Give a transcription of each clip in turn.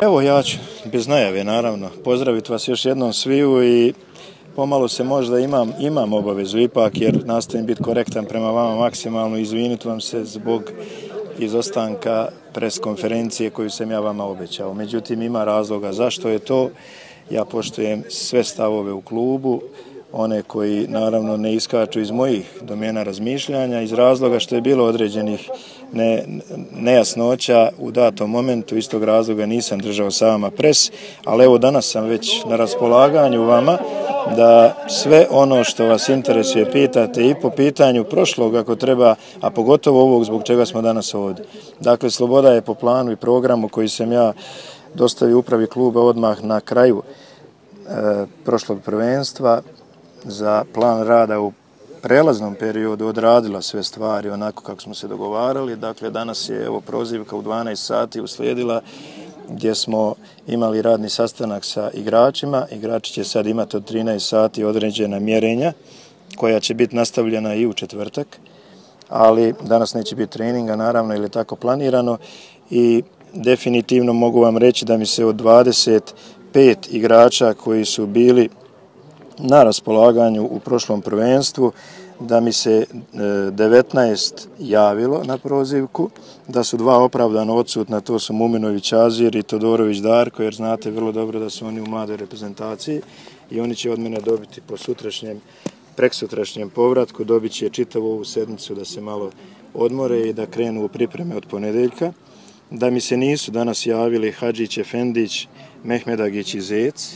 Evo ja ću, bez najave naravno, pozdraviti vas još jednom sviju i pomalo se možda imam obavezu ipak jer nastojim biti korektan prema vama maksimalno i izviniti vam se zbog izostanka pres konferencije koju sam ja vama obećao. Međutim, ima razloga zašto je to. Ja poštujem sve stavove u klubu, one koji naravno ne iskaču iz mojih domena razmišljanja, iz razloga što je bilo određenih nejasnoća u datom momentu, iz tog razloga nisam držao sa vama pres, ali evo danas sam već na raspolaganju vama da sve ono što vas interesuje pitate i po pitanju prošlog ako treba, a pogotovo ovog zbog čega smo danas ovdje. Dakle, Sloboda je po planu i programu koji sam ja dostavio upravi kluba odmah na kraju prošlog prvenstva za plan rada u prelaznom periodu odradila sve stvari onako kako smo se dogovarali. Dakle, danas je evo prozivka u 12 sati uslijedila gdje smo imali radni sastanak sa igračima. Igrači će sad imati od 13 sati određena mjerenja koja će biti nastavljena i u četvrtak, ali danas neće biti treninga naravno ili je tako planirano i definitivno mogu vam reći da mi se od 25 igrača koji su bili na raspolaganju u prošlom prvenstvu, da mi se 19 javilo na prozivku, da su 2 opravdano odsutna, to su Muminović Azir i Todorović Darko, jer znate vrlo dobro da su oni u mladoj reprezentaciji i oni će od mene dobiti po preksutrašnjem povratku, dobit će čitavu ovu sedmicu da se malo odmore i da krenu u pripreme od ponedjeljka. Da mi se nisu danas javili Hadžić, Efendić, Mehmedagić i Zec.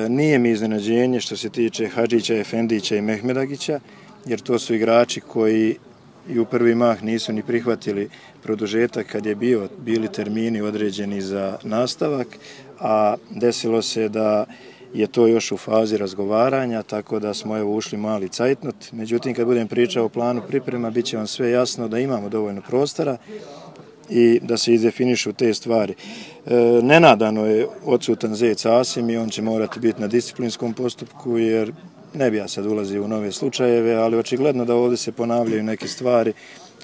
Nije mi iznenađenje što se tiče Hadžića, Efendića i Mehmedagića, jer to su igrači koji i u prvi mah nisu ni prihvatili produžetak kad je bili termini određeni za nastavak, a desilo se da je to još u fazi razgovaranja, tako da smo evo ušli mali cajtnot. Međutim, kad budem pričao o planu priprema, bit će vam sve jasno da imamo dovoljno prostora i da se izdefinišu te stvari. Nenadano je odsutan Zec Asim i on će morati biti na disciplinskom postupku jer ne bi ja sad ulazio u nove slučajeve, ali očigledno da ovdje se ponavljaju neke stvari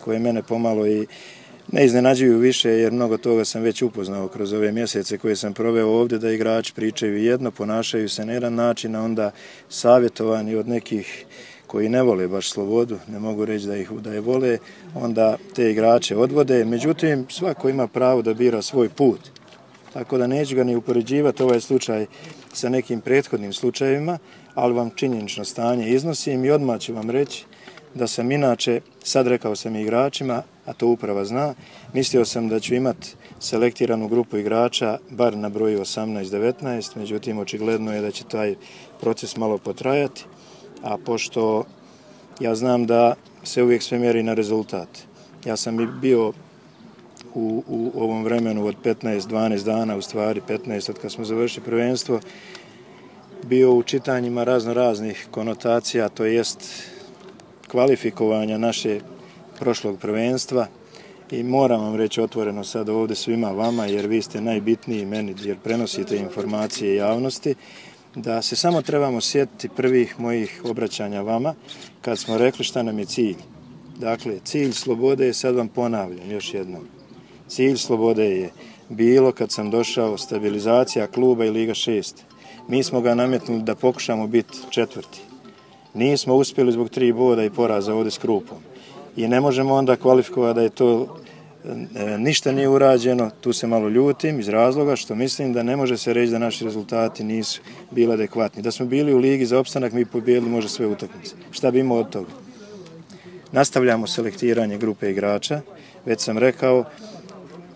koje mene pomalo i ne iznenađuju više jer mnogo toga sam već upoznao kroz ove mjesece koje sam proveo ovdje, da igrači pričaju jedno, ponašaju se na jedan način, a onda savjetovani od nekih koji ne vole baš slobodu, ne mogu reći da je vole, onda te igrače odvode. Međutim, svako ima pravo da bira svoj put. Tako da neću ga ni upoređivati ovaj slučaj sa nekim prethodnim slučajevima, ali vam činjenično stanje iznosim i odmah ću vam reći da sam inače, sad rekao sam i igračima, a to uprava zna, mislio sam da ću imati selektiranu grupu igrača bar na broju 18-19, međutim očigledno je da će taj proces malo potrajati, a pošto ja znam da se uvijek sve mjeri na rezultat. Ja sam i bio u ovom vremenu od 15-12 dana, u stvari 15 od kad smo završili prvenstvo, bio u čitanjima raznih konotacija, to jest kvalifikovanja naše prošlog prvenstva i moram vam reći otvoreno sad ovdje svima vama, jer vi ste najbitniji meni, jer prenosite informacije javnosti, da se samo trebamo sjetiti prvih mojih obraćanja vama kad smo rekli šta nam je cilj. Dakle, cilj Slobode je, sad vam ponavljam još jednom, cilj Slobode je bilo kad sam došao stabilizacija kluba i Liga 6. Mi smo ga nametnuli da pokušamo biti 4. Nismo uspjeli zbog 3 boda i poraza ovdje s Krupom. I ne možemo onda kvalifikovati da je to ništa nije urađeno, tu se malo ljutim iz razloga što mislim da ne može se reći da naši rezultati nisu bili adekvatni. Da smo bili u ligi za opstanak, mi pobijedili može sve utakmice. Šta bi imao od toga? Nastavljamo selektiranje grupe igrača, već sam rekao,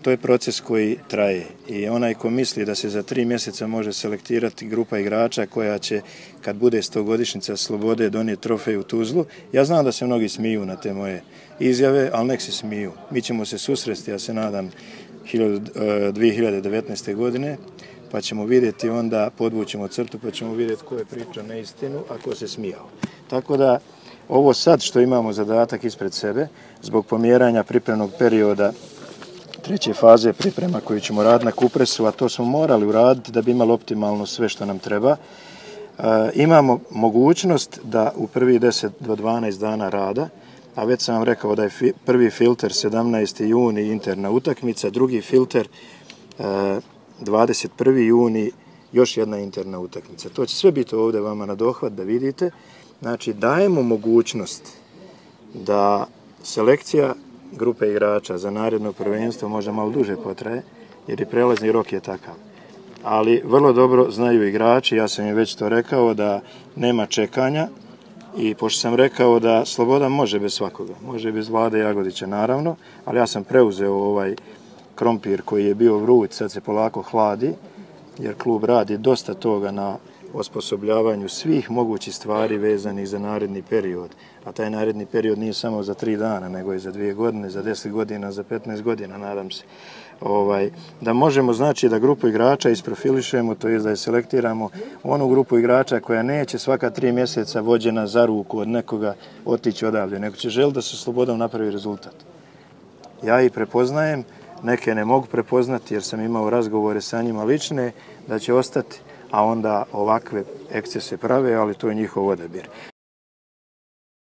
to je proces koji traje i onaj ko misli da se za 3 mjeseca može selektirati grupa igrača koja će, kad bude 100-godišnjica Slobode, donijeti trofej u Tuzlu. Ja znam da se mnogi smiju na te moje izjave, ali nek se smiju. Mi ćemo se susresti, ja se nadam, 2019. godine, pa ćemo vidjeti onda, podvućemo crtu, pa ćemo vidjeti ko je pričao neistinu, a ko se smijao. Tako da, ovo sad što imamo zadatak ispred sebe, zbog pomjeranja pripremnog perioda 3. faze priprema koju ćemo raditi na Kupresu, a to smo morali uraditi da bi imali optimalno sve što nam treba. Imamo mogućnost da u prvi 10 do 12 dana rada, a već sam vam rekao da je prvi filter 17. juni interna utakmica, drugi filter 21. juni još jedna interna utakmica. To će sve biti ovdje vama na dohvat da vidite. Znači, dajemo mogućnost da selekcija grupe igrača za naredno prvenstvo možda malo duže potraje, jer i prelazni rok je takav. Ali vrlo dobro znaju igrači, ja sam im već to rekao, da nema čekanja i pošto sam rekao da Sloboda može bez svakoga, može bez Vlade Jagodića naravno, ali ja sam preuzeo ovaj krompir koji je bio vruć, sad se polako hladi, jer klub radi dosta toga na osposobljavanju svih mogućih stvari vezanih za naredni period. A taj naredni period nije samo za 3 dana, nego i za 2 godine, za 10 godina, za 15 godina, nadam se. Da možemo, znači, da grupu igrača isprofilišemo, to je da je selektiramo onu grupu igrača koja neće svaka 3 mjeseca vođena za ruku od nekoga otići odavde, nego će želiti da se Slobodom napravi rezultat. Ja ih prepoznajem, neke ne mogu prepoznati jer sam imao razgovore sa njima lične, da će ostati, a onda ovakve ekcese prave, ali to je njihov odabir.